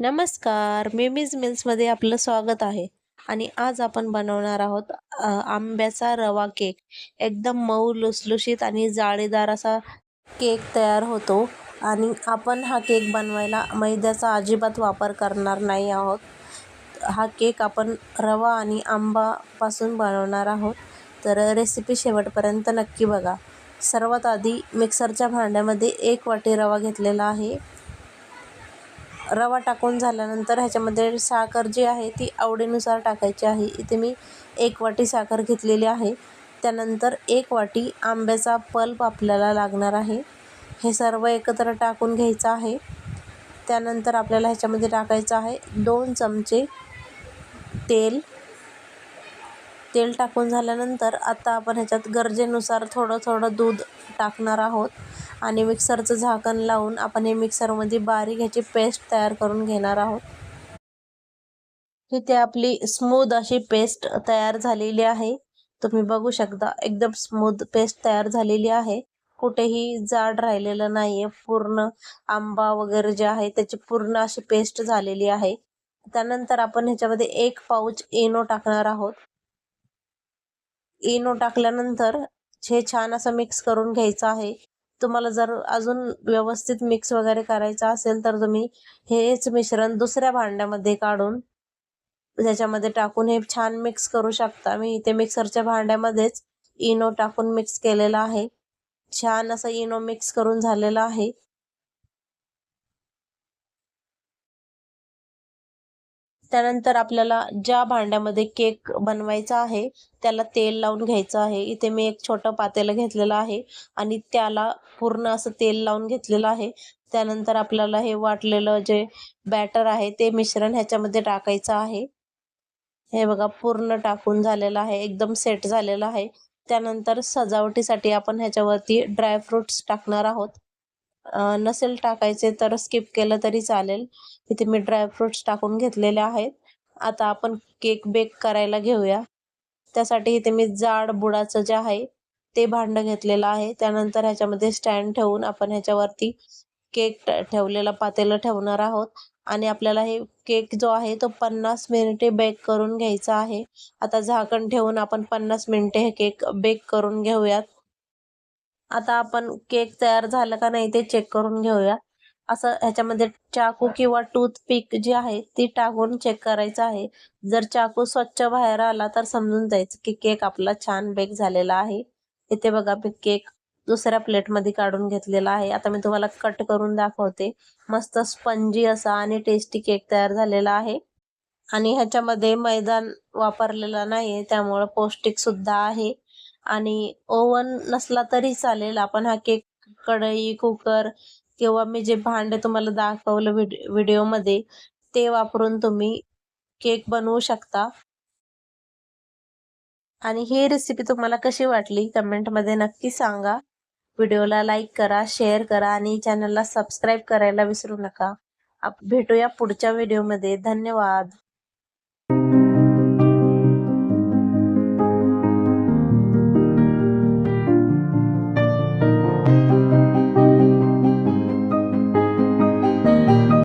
नमस्कार, मिमीज मिल्समध्ये आपलं स्वागत आहे. आणि आज आपण बनवणार आहोत आंब्याचा रवा केक. एकदम मऊ लुसलुशीत आणि जाळीदार असा केक तयार होतो. आणि आपण हा केक बनवायला मैद्याचा अजिबात वापर करणार नाही आहोत. हा केक आपण रवा आणि आंबापासून बनवणार आहोत. तर रेसिपी शेवटपर्यंत नक्की बघा. सर्वात आधी मिक्सरच्या भांड्यामध्ये 1 वाटी रवा घेतलेला आहे. रवा टाकून झाल्यानंतर ह्याच्यामध्ये साखर जी आहे ती आवडीनुसार टाकायची आहे. इथे मी 1 वाटी साखर घेतलेली आहे. त्यानंतर 1 वाटी आंब्याचा पल्प आपल्याला लागणार आहे. हे सर्व एकत्र टाकून घ्यायचं आहे. त्यानंतर आपल्याला ह्याच्यामध्ये टाकायचं आहे 2 चमचे तेल. तेल टाकून झाल्यानंतर आता आपण ह्याच्यात गरजेनुसार थोडं थोडं दूध टाकणार आहोत आणि मिक्सरचं झाकण लावून आपण हे मिक्सरमध्ये बारीक ह्याची पेस्ट तयार करून घेणार आहोत. इथे आपली स्मूथ अशी पेस्ट तयार झालेली आहे. तुम्ही बघू शकता एकदम स्मूथ पेस्ट तयार झालेली आहे. कुठेही जाड राहिलेलं नाहीये. पूर्ण आंबा वगैरे जे आहे त्याची पूर्ण अशी पेस्ट झालेली आहे. त्यानंतर आपण ह्याच्यामध्ये 1 पाऊच इनो टाकणार आहोत. इनो टाकल्यानंतर हे छान असं मिक्स करून घ्यायचं आहे. तुम्हाला जर अजून व्यवस्थित मिक्स वगैरे करायचं असेल तर तुम्ही हेच मिश्रण दुसऱ्या भांड्यामध्ये काढून त्याच्यामध्ये टाकून हे छान मिक्स करू शकता. मी इथे मिक्सरच्या भांड्यामध्येच इनो टाकून मिक्स केलेला आहे. छान असं इनो मिक्स करून झालेला आहे. त्यानंतर आपल्याला ज्या भांड्यामध्ये केक बनवायचा आहे त्याला तेल लावून घ्यायचं आहे. इथे मी एक छोटं पातेलं घेतलेलं आहे आणि त्याला पूर्ण असं तेल लावून घेतलेलं आहे. त्यानंतर आपल्याला हे वाटलेलं जे बॅटर आहे ते मिश्रण ह्याच्यामध्ये टाकायचं आहे. हे बघा पूर्ण टाकून झालेलं आहे. एकदम सेट झालेलं आहे. त्यानंतर सजावटीसाठी आपण ह्याच्यावरती ड्रायफ्रुट्स टाकणार आहोत. नसेल टाकायचे तर स्किप केलं तरी चालेल. इथे मी ड्रायफ्रुट्स टाकून घेतलेले आहेत. आता आपण केक बेक करायला घेऊया. त्यासाठी इथे मी जाड बुडाचं जे आहे ते भांडं घेतलेलं आहे. त्यानंतर ह्याच्यामध्ये स्टँड ठेवून आपण ह्याच्यावरती केक ठेवलेलं पातेलं ठेवणार आहोत आणि आपल्याला हे केक जो आहे तो 50 मिनिटे बेक करून घ्यायचा आहे. आता झाकण ठेवून आपण 50 मिनिटे हे केक बेक करून घेऊयात. आता आपण केक तयार झालं का नाही ते चेक करून घेऊया. असं ह्याच्यामध्ये चाकू किंवा टूथपिक जी आहे ती टाकून चेक करायचं आहे. जर चाकू स्वच्छ बाहेर आला तर समजून जायचं की केक आपला छान बेक झालेला आहे. इथे बघा मी केक दुसऱ्या प्लेटमध्ये काढून घेतलेला आहे. आता मी तुम्हाला कट करून दाखवते. मस्त स्पंजी असा आणि टेस्टी केक तयार झालेला आहे. आणि ह्याच्यामध्ये मैदान वापरलेला नाहीये त्यामुळे पौष्टिक सुद्धा आहे. आणि ओव्हन नसला तरी चालेल. आपण हा केक कढई, कुकर किंवा मी जे भांडे तुम्हाला दाखवलं व्हिडिओमध्ये ते वापरून तुम्ही केक बनवू शकता. आणि ही रेसिपी तुम्हाला कशी वाटली कमेंटमध्ये नक्की सांगा. व्हिडिओला लाईक करा, शेअर करा आणि चॅनलला सबस्क्राईब करायला विसरू नका. भेटूया पुढच्या व्हिडिओमध्ये. धन्यवाद.